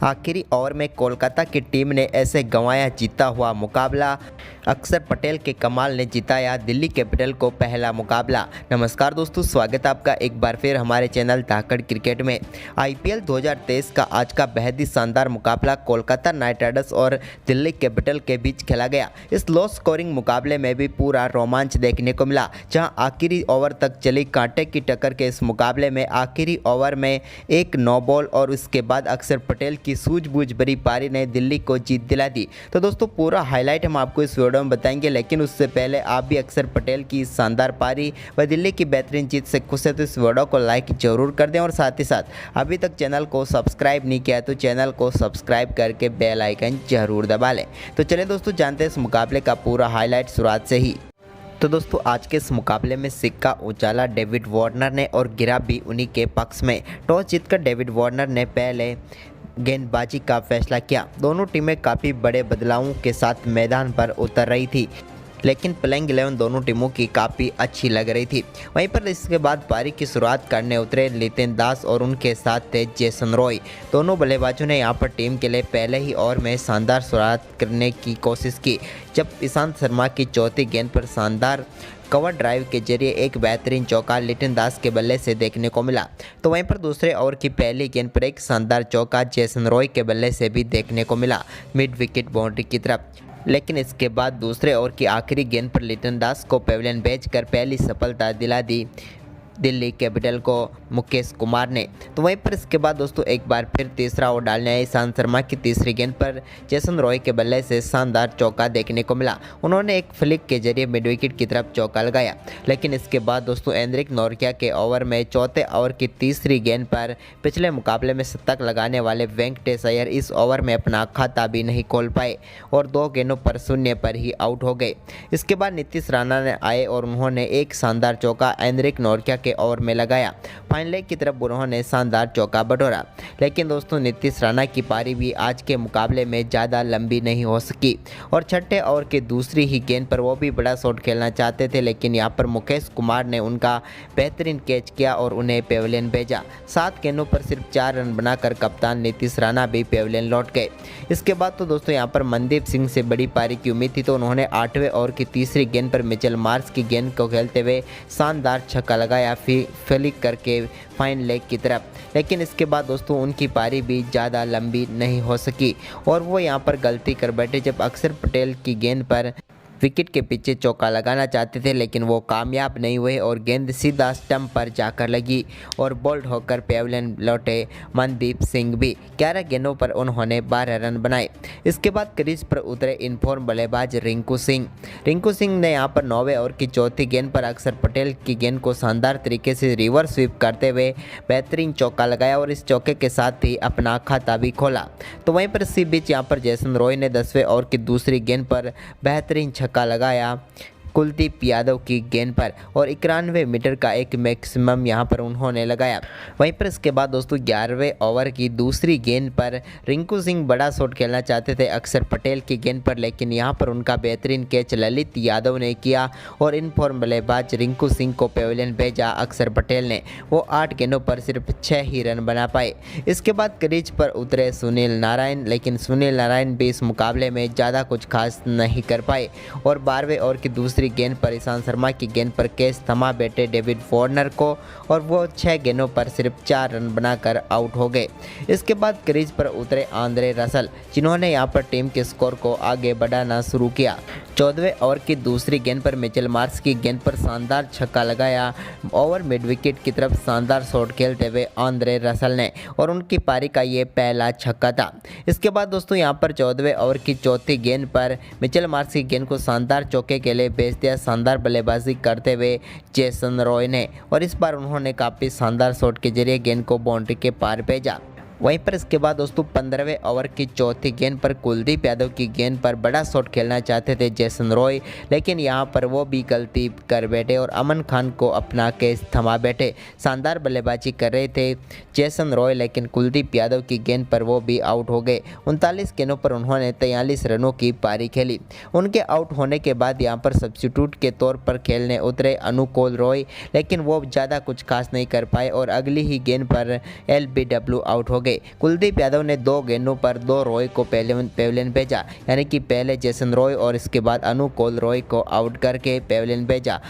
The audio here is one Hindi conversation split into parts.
आखिरी ओवर में कोलकाता की टीम ने ऐसे गंवाया जीता हुआ मुकाबला। अक्षर पटेल के कमाल ने जिताया दिल्ली कैपिटल को पहला मुकाबला। नमस्कार दोस्तों, स्वागत है आपका एक बार फिर हमारे चैनल धाकड़ क्रिकेट में। आईपीएल 2023 का आज का बेहद ही शानदार मुकाबला कोलकाता नाइट राइडर्स और दिल्ली कैपिटल के बीच खेला गया। इस लो स्कोरिंग मुकाबले में भी पूरा रोमांच देखने को मिला, जहां आखिरी ओवर तक चली कांटे की टक्कर के इस मुकाबले में आखिरी ओवर में एक नो बॉल और उसके बाद अक्षर पटेल की सूझबूझ भरी पारी ने दिल्ली को जीत दिला दी। तो दोस्तों पूरा हाईलाइट हम आपको इस वीडियो में बताएंगे, लेकिन उससे पहले आप भी अक्षर पटेल की शानदार पारी व दिल्ली की बेहतरीन जीत से खुश है तो इस वीडियो को लाइक जरूर कर दें और साथ ही साथ अभी तक चैनल को सब्सक्राइब नहीं किया तो चैनल को सब्सक्राइब करके बेल आइकन जरूर दबा लें। तो चलिए दोस्तों जानते हैं इस मुकाबले का पूरा हाईलाइट शुरुआत से ही। तो दोस्तों आज के इस मुकाबले में सिक्का उछाला डेविड वार्नर ने और गिरा भी उन्हीं के पक्ष में। टॉस जीतकर डेविड वार्नर ने पहले गेंदबाजी का फैसला किया। दोनों टीमें काफ़ी बड़े बदलावों के साथ मैदान पर उतर रही थी, लेकिन प्लेइंग 11 दोनों टीमों की काफ़ी अच्छी लग रही थी। वहीं पर इसके बाद पारी की शुरुआत करने उतरे लितिन दास और उनके साथ थे जेसन रॉय। दोनों बल्लेबाजों ने यहां पर टीम के लिए पहले ही ओवर में शानदार शुरुआत करने की कोशिश की, जब ईशांत शर्मा की चौथी गेंद पर शानदार कवर ड्राइव के जरिए एक बेहतरीन चौका लिटिन दास के बल्ले से देखने को मिला। तो वहीं पर दूसरे ओवर की पहली गेंद पर एक शानदार चौका जेसन रॉय के बल्ले से भी देखने को मिला मिड विकेट बाउंड्री की तरफ। लेकिन इसके बाद दूसरे ओवर की आखिरी गेंद पर लिटिन दास को पेविलियन भेजकर पहली सफलता दिला दी दिल्ली कैपिटल को मुकेश कुमार ने। तो वहीं पर इसके बाद दोस्तों एक बार फिर तीसरा ओवर डालने आए ईशांत शर्मा की तीसरी गेंद पर जेसन रॉय के बल्ले से शानदार चौका देखने को मिला। उन्होंने एक फ्लिक के जरिए मिड विकेट की तरफ चौका लगाया। लेकिन इसके बाद दोस्तों एंड्रिक नोरकिया के ओवर में चौथे ओवर की तीसरी गेंद पर पिछले मुकाबले में शतक लगाने वाले वेंकटेश अय्यर इस ओवर में अपना खाता भी नहीं खोल पाए और 2 गेंदों पर 0 पर ही आउट हो गए। इसके बाद नीतीश राणा ने आए और उन्होंने एक शानदार चौका एंड्रिक नोरकिया के ओवर में लगाया। फाइनल लेग की तरफ उन्होंने शानदार चौका बटोरा। लेकिन दोस्तों नीतीश राणा की पारी भी आज के मुकाबले में ज़्यादा लंबी नहीं हो सकी और छठे ओवर के दूसरी ही गेंद पर वो भी बड़ा शॉट खेलना चाहते थे, लेकिन यहाँ पर मुकेश कुमार ने उनका बेहतरीन कैच किया और उन्हें पेविलियन भेजा। 7 गेंदों पर सिर्फ 4 रन बनाकर कप्तान नीतीश राणा भी पेविलियन लौट गए। इसके बाद तो दोस्तों यहाँ पर मनदीप सिंह से बड़ी पारी की उम्मीद थी, तो उन्होंने 8वें ओवर की तीसरी गेंद पर मिचेल मार्श की गेंद को खेलते हुए शानदार छक्का लगाया फ्लिक करके फाइन लेग की तरफ। लेकिन इसके बाद दोस्तों उनकी पारी भी ज़्यादा लंबी नहीं हो सकी और वो यहाँ पर गलती कर बैठे, जब अक्षर पटेल की गेंद पर विकेट के पीछे चौका लगाना चाहते थे, लेकिन वो कामयाब नहीं हुए और गेंद सीधा स्टंप पर जाकर लगी और बोल्ड होकर पेविलियन लौटे मनदीप सिंह भी। 11 गेंदों पर उन्होंने 12 रन बनाए। इसके बाद क्रीज पर उतरे इनफॉर्म बल्लेबाज रिंकू सिंह ने यहाँ पर 9वें ओवर की चौथी गेंद पर अक्षर पटेल की गेंद को शानदार तरीके से रिवर्स स्वीप करते हुए बेहतरीन चौका लगाया और इस चौके के साथ ही अपना खाता भी खोला। तो वहीं पर इसी बीच यहाँ पर जेसन रॉय ने 10वें ओवर की दूसरी गेंद पर बेहतरीन छक्का लगाया कुलदीप यादव की गेंद पर और 91 मीटर का एक मैक्सिमम यहां पर उन्होंने लगाया। वहीं पर इसके बाद दोस्तों 11वें ओवर की दूसरी गेंद पर रिंकू सिंह बड़ा शॉट खेलना चाहते थे अक्षर पटेल की गेंद पर, लेकिन यहां पर उनका बेहतरीन कैच ललित यादव ने किया और इनफॉर्म बल्लेबाज रिंकू सिंह को पेविलियन भेजा अक्षर पटेल ने। वो 8 गेंदों पर सिर्फ 6 ही रन बना पाए। इसके बाद क्रीज पर उतरे सुनील नारायण, लेकिन सुनील नारायण भी इस मुकाबले में ज़्यादा कुछ खास नहीं कर पाए और 12वें ओवर की दूसरी गेंद पर ईशांत शर्मा की गेंद पर कैच थमा बैठे डेविड वार्नर को और वो 6 गेंदों पर सिर्फ 4 रन बनाकर आउट हो गए। इसके बाद क्रीज पर उतरे आंद्रे रसल, जिन्होंने यहां पर टीम के स्कोर को आगे बढ़ाना शुरू किया। 14वें ओवर की दूसरी गेंद पर मिचेल मार्श की गेंद पर शानदार छक्का लगाया ओवर मिड विकेट की तरफ शानदार शॉट खेलते हुए आंद्रे रसल ने और उनकी पारी का ये पहला छक्का था। इसके बाद दोस्तों यहां पर 14वें ओवर की चौथी गेंद पर मिचेल मार्श की गेंद को शानदार चौके के लिए भेज दिया शानदार बल्लेबाजी करते हुए जेसन रॉय ने और इस बार उन्होंने काफ़ी शानदार शॉट के जरिए गेंद को बाउंड्री के पार भेजा। वहीं पर इसके बाद दोस्तों 15वें ओवर की चौथी गेंद पर कुलदीप यादव की गेंद पर बड़ा शॉट खेलना चाहते थे जेसन रॉय, लेकिन यहां पर वो भी गलती कर बैठे और अमन खान को अपना कैच थमा बैठे। शानदार बल्लेबाजी कर रहे थे जेसन रॉय, लेकिन कुलदीप यादव की गेंद पर वो भी आउट हो गए। 39 गेंदों पर उन्होंने 43 रनों की पारी खेली। उनके आउट होने के बाद यहां पर सब्स्टिट्यूट के तौर पर खेलने उतरे अनुकूल रॉय, लेकिन वो ज़्यादा कुछ खास नहीं कर पाए और अगली ही गेंद पर LBW आउट हो गए। गए। कुलदीप यादव ने 2 गेंदों पर 2 रॉय को पेविलियन भेजा, यानी कि पहले जेसन रॉय और इसके बाद अनुकूल रॉय को आउट करके पेविलियन भेजा।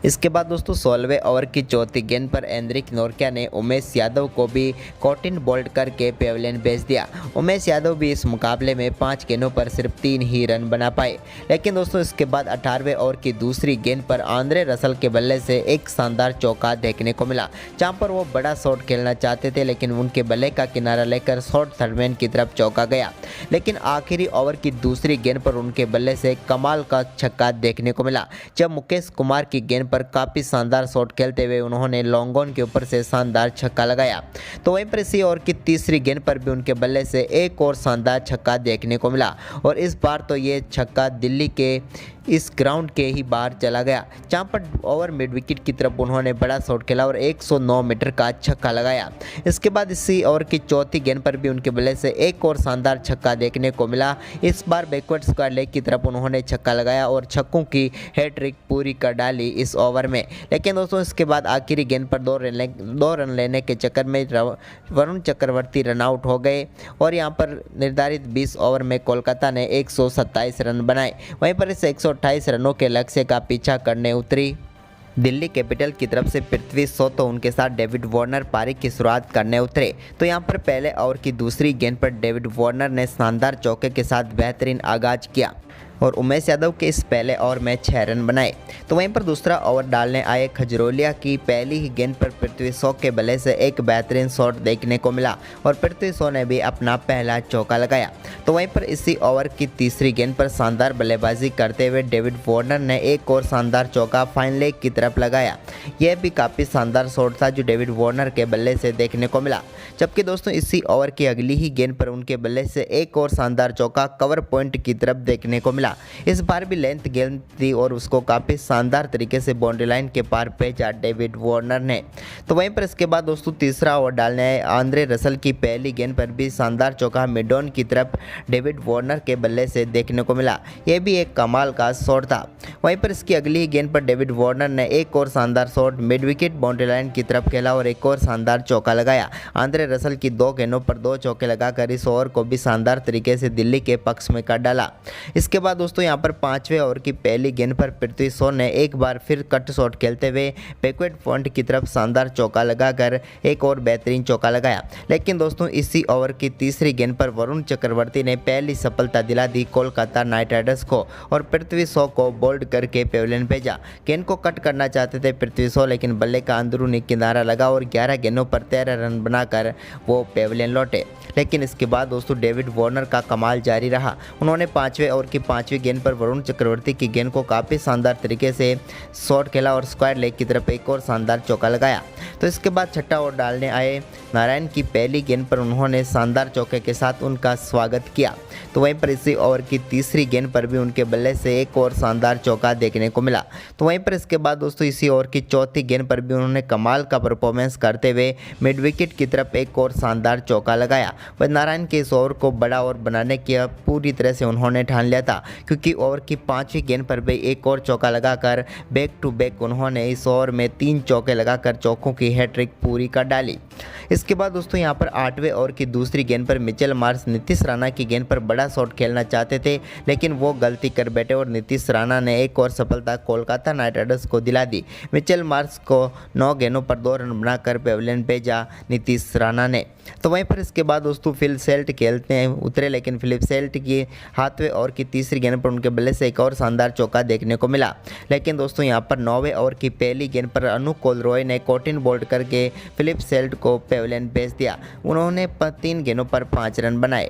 इसके बाद दोस्तों 16वें ओवर की चौथी गेंद पर एंड्रिक नोरकिया ने उमेश यादव को भी कॉटिन बोल्ड करके पेविलियन भेज दिया। उमेश यादव भी इस मुकाबले में 5 गेंदों पर सिर्फ 3 ही रन बना पाए। लेकिन दोस्तों इसके बाद 18वें ओवर की दूसरी गेंद पर आंद्रे रसल के बल्ले से एक शानदार चौका देखने को मिला, जहां पर वो बड़ा शॉट खेलना चाहते थे, लेकिन उनके बल्ले का किनारा लेकर शॉर्ट थर्डमैन की तरफ चौका गया। लेकिन आखिरी ओवर की दूसरी गेंद पर उनके बल्ले से कमाल का छक्का देखने को मिला, जब मुकेश कुमार की गेंद पर काफ़ी शानदार शॉट खेलते हुए उन्होंने लॉन्ग ऑन के ऊपर से शानदार छक्का लगाया। तो वहीं पर इसी ओवर की तीसरी गेंद पर भी उनके बल्ले से एक और शानदार छक्का देखने को मिला, और इस बार तो ये छक्का दिल्ली के इस ग्राउंड के ही बाहर चला गया, जहां पर ओवर मिड विकेट की तरफ उन्होंने बड़ा शॉट खेला और 109 मीटर का छक्का लगाया। इसके बाद इसी ओवर की चौथी गेंद पर भी उनके बल्ले से एक और शानदार छक्का देखने को मिला। इस बार बैकवर्ड स्क्वायर लेग की तरफ उन्होंने छक्का लगाया और छक्कों की हैट्रिक पूरी कर डाली इस ओवर में। लेकिन दोस्तों इसके बाद आखिरी गेंद पर 2 रन लेने के चक्कर में वरुण चक्रवर्ती रन आउट हो गए, और यहां पर निर्धारित 20 ओवर में कोलकाता ने 127 रन बनाए। वहीं पर इस 128 रनों के लक्ष्य का पीछा करने उतरी दिल्ली कैपिटल की तरफ से पृथ्वी शॉ, तो उनके साथ डेविड वार्नर पारी की शुरुआत करने उतरे। तो यहां पर पहले ओवर की दूसरी गेंद पर डेविड वार्नर ने शानदार चौके के साथ बेहतरीन आगाज किया और उमेश यादव के इस पहले ओवर में 6 रन बनाए। तो वहीं पर दूसरा ओवर डालने आए खजरोलिया की पहली ही गेंद पर पृथ्वी शॉ के बल्ले से एक बेहतरीन शॉट देखने को मिला और पृथ्वी शॉ ने भी अपना पहला चौका लगाया। तो वहीं पर इसी ओवर की तीसरी गेंद पर शानदार बल्लेबाजी करते हुए डेविड वार्नर ने एक और शानदार चौका फाइन लेग की तरफ लगाया। यह भी काफ़ी शानदार शॉट था जो डेविड वार्नर के बल्ले से देखने को मिला। जबकि दोस्तों इसी ओवर की अगली ही गेंद पर उनके बल्ले से एक और शानदार चौका कवर पॉइंट की तरफ देखने को मिला। इस बार भी लेंथ गेंद थी और उसको काफ़ी शानदार तरीके से बाउंड्री लाइन के पार भेजा डेविड वार्नर ने। तो वहीं पर इसके बाद दोस्तों तीसरा ओवर डालने आए आंद्रे रसल की पहली गेंद पर भी शानदार चौका मिड ऑन की तरफ डेविड वार्नर के बल्ले से देखने को मिला। यह भी एक कमाल का शॉट था। वहीं पर इसकी अगली ही गेंद पर डेविड वार्नर ने एक और शानदार shot mid wicket boundary line की तरफ खेला और एक और शानदार चौका लगाया। आंद्रे रसल की 2 गेंदों पर 2 चौके लगाकर इस ओवर को भी शानदार तरीके से दिल्ली के पक्ष में कर डाला। इसके बाद दोस्तों यहां पर 5वें ओवर की पहली गेंद पर पृथ्वी शॉ ने एक बार फिर कट शॉट खेलते हुए बैकवर्ड पॉइंट की तरफ शानदार चौका लगाकर एक और बेहतरीन चौका लगाया। लेकिन दोस्तों इसी ओवर की तीसरी गेंद पर वरुण चक्रवर्ती ने पहली सफलता दिला दी कोलकाता नाइट राइडर्स को और पृथ्वी शॉ को बोल्ड करके पेविलियन भेजा। गेंद को कट करना चाहते थे पृथ्वी शॉ, लेकिन बल्ले का अंदरूनी किनारा लगा और 11 गेंदों पर 13 रन बनाकर वो पेविलियन लौटे। लेकिन इसके बाद दोस्तों डेविड वार्नर का कमाल जारी रहा। उन्होंने 5वें ओवर की 5वीं गेंद पर वरुण चक्रवर्ती की गेंद को काफ़ी शानदार तरीके से शॉट खेला और स्क्वायर लेग की तरफ एक और शानदार चौका लगाया। तो इसके बाद छठा ओवर डालने आए नारायण की पहली गेंद पर उन्होंने शानदार चौके के साथ उनका स्वागत किया। तो वहीं पर इसी ओवर की तीसरी गेंद पर भी उनके बल्ले से एक और शानदार चौका देखने को मिला। तो वहीं पर इसके बाद दोस्तों इसी ओवर की चौथी गेंद पर भी उन्होंने कमाल का परफॉर्मेंस करते हुए मिड विकेट की तरफ एक और शानदार चौका लगाया। वह नारायण के इस ओवर को बड़ा ओवर बनाने की पूरी तरह से उन्होंने ठान लिया था, क्योंकि ओवर की 5वीं गेंद पर भी एक और चौका लगाकर बैक टू बैक उन्होंने इस ओवर में 3 चौके लगाकर चौकों की हैट्रिक पूरी कर डाली। इसके बाद दोस्तों यहां पर 8वें ओवर की दूसरी गेंद पर मिचेल मार्श नीतीश राणा की गेंद पर बड़ा शॉट खेलना चाहते थे, लेकिन वो गलती कर बैठे और नीतीश राणा ने एक और सफलता कोलकाता नाइट राइडर्स को दिला दी। मिचेल मार्श को 9 गेंदों पर 2 रन बनाकर पेविलियन भेजा नीतीश राणा ने। तो वहीं पर इसके बाद दोस्तों फिल सेल्ट खेलते हैं उतरे, लेकिन फिलिप सेल्ट की 7वें ओवर की तीसरी गेंद पर उनके बल्ले से एक और शानदार चौका देखने को मिला। लेकिन दोस्तों यहां पर 9वें ओवर की पहली गेंद पर अनुकूल रॉय ने कॉटिन बोल्ड करके फिलिप सेल्ट को पेविलियन भेज दिया। उन्होंने 3 गेंदों पर 5 रन बनाए।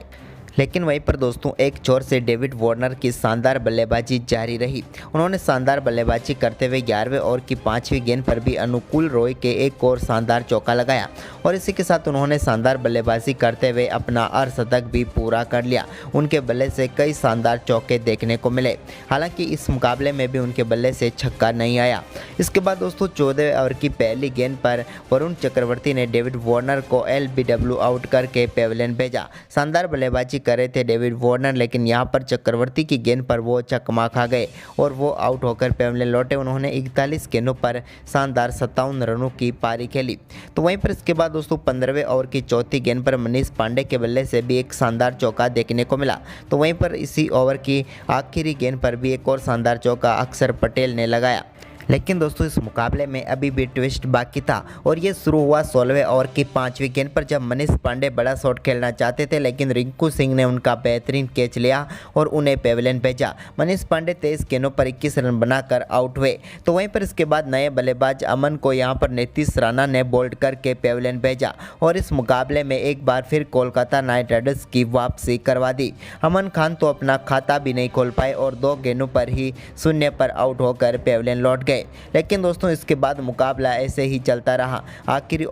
लेकिन वहीं पर दोस्तों एक छोर से डेविड वार्नर की शानदार बल्लेबाजी जारी रही। उन्होंने शानदार बल्लेबाजी करते हुए 11वें ओवर की 5वीं गेंद पर भी अनुकूल रॉय के एक और शानदार चौका लगाया और इसी के साथ उन्होंने शानदार बल्लेबाजी करते हुए अपना अर्धशतक भी पूरा कर लिया। उनके बल्ले से कई शानदार चौके देखने को मिले, हालांकि इस मुकाबले में भी उनके बल्ले से छक्का नहीं आया। इसके बाद दोस्तों 14वें ओवर की पहली गेंद पर वरुण चक्रवर्ती ने डेविड वार्नर को LBW आउट करके पेविलियन भेजा। शानदार बल्लेबाजी कर रहे थे डेविड वार्नर, लेकिन यहाँ पर चक्रवर्ती की गेंद पर वो चकमा खा गए और वो आउट होकर पेवलियन लौटे। उन्होंने 41 गेंदों पर शानदार 57 रनों की पारी खेली। तो वहीं पर इसके बाद दोस्तों 15वें ओवर की चौथी गेंद पर मनीष पांडे के बल्ले से भी एक शानदार चौका देखने को मिला। तो वहीं पर इसी ओवर की आखिरी गेंद पर भी एक और शानदार चौका अक्षर पटेल ने लगाया। लेकिन दोस्तों इस मुकाबले में अभी भी ट्विस्ट बाकी था और ये शुरू हुआ 16वें ओवर की 5वीं गेंद पर, जब मनीष पांडे बड़ा शॉट खेलना चाहते थे, लेकिन रिंकू सिंह ने उनका बेहतरीन कैच लिया और उन्हें पेविलियन भेजा। मनीष पांडे 23 गेंदों पर 21 रन बनाकर आउट हुए। तो वहीं पर इसके बाद नए बल्लेबाज अमन को यहाँ पर नीतीश राणा ने बोल्ड करके पेविलियन भेजा और इस मुकाबले में एक बार फिर कोलकाता नाइट राइडर्स की वापसी करवा दी। अमन खान तो अपना खाता भी नहीं खोल पाए और 2 गेंदों पर ही 0 पर आउट होकर पेविलियन लौट गए। लेकिन दोस्तों इसके बाद मुकाबला ऐसे ही चलता रहा। आखिरी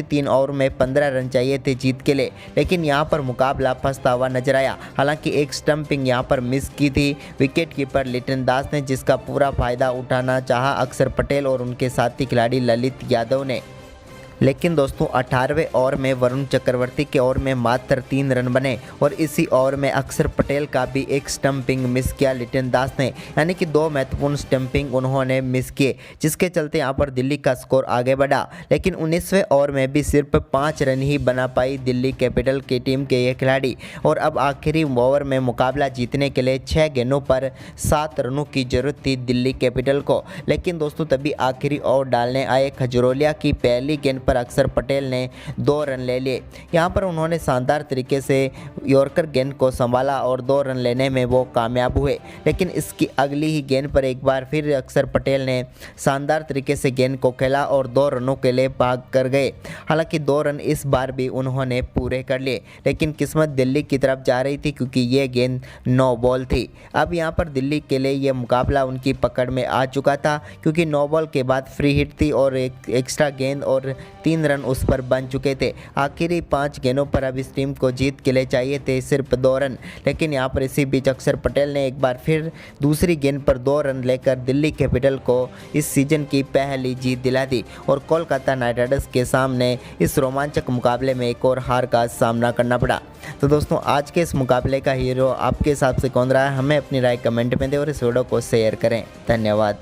3 ओवर में 15 रन चाहिए थे जीत के लिए, लेकिन यहां पर मुकाबला फंसता हुआ नजर आया। हालांकि एक स्टंपिंग यहां पर मिस की थी विकेट कीपर लिटन दास ने, जिसका पूरा फायदा उठाना चाहा अक्षर पटेल और उनके साथी खिलाड़ी ललित यादव ने। लेकिन दोस्तों 18वें ओवर में वरुण चक्रवर्ती के ओवर में मात्र 3 रन बने और इसी ओवर में अक्षर पटेल का भी एक स्टंपिंग मिस किया लिटन दास ने, यानी कि 2 महत्वपूर्ण स्टंपिंग उन्होंने मिस किए, जिसके चलते यहां पर दिल्ली का स्कोर आगे बढ़ा। लेकिन 19वें ओवर में भी सिर्फ 5 रन ही बना पाई दिल्ली कैपिटल की टीम के ये खिलाड़ी और अब आखिरी ओवर में मुकाबला जीतने के लिए 6 गेंदों पर 7 रनों की जरूरत थी दिल्ली कैपिटल को। लेकिन दोस्तों तभी आखिरी ओवर डालने आए खजरोलिया की पहली गेंद पर अक्षर पटेल ने 2 रन ले लिए। यहां पर उन्होंने शानदार तरीके से यॉर्कर गेंद को संभाला और 2 रन लेने में वो कामयाब हुए। लेकिन इसकी अगली ही गेंद पर एक बार फिर अक्षर पटेल ने शानदार तरीके से गेंद को खेला और 2 रनों के लिए भाग कर गए। हालांकि 2 रन इस बार भी उन्होंने पूरे कर लिए, लेकिन किस्मत दिल्ली की तरफ जा रही थी क्योंकि ये गेंद 9 बॉल थी। अब यहां पर दिल्ली के लिए ये मुकाबला उनकी पकड़ में आ चुका था क्योंकि 9 बॉल के बाद फ्री हिट थी और एक एक्स्ट्रा गेंद और 3 रन उस पर बन चुके थे। आखिरी 5 गेंदों पर अब इस टीम को जीत के लिए चाहिए थे सिर्फ 2 रन, लेकिन यहाँ पर इसी बीच अक्षर पटेल ने एक बार फिर दूसरी गेंद पर 2 रन लेकर दिल्ली कैपिटल को इस सीजन की पहली जीत दिला दी और कोलकाता नाइट राइडर्स के सामने इस रोमांचक मुकाबले में एक और हार का सामना करना पड़ा। तो दोस्तों आज के इस मुकाबले का हीरो आपके हिसाब से कौन रहा है, हमें अपनी राय कमेंट में दें और इस वीडियो को शेयर करें। धन्यवाद।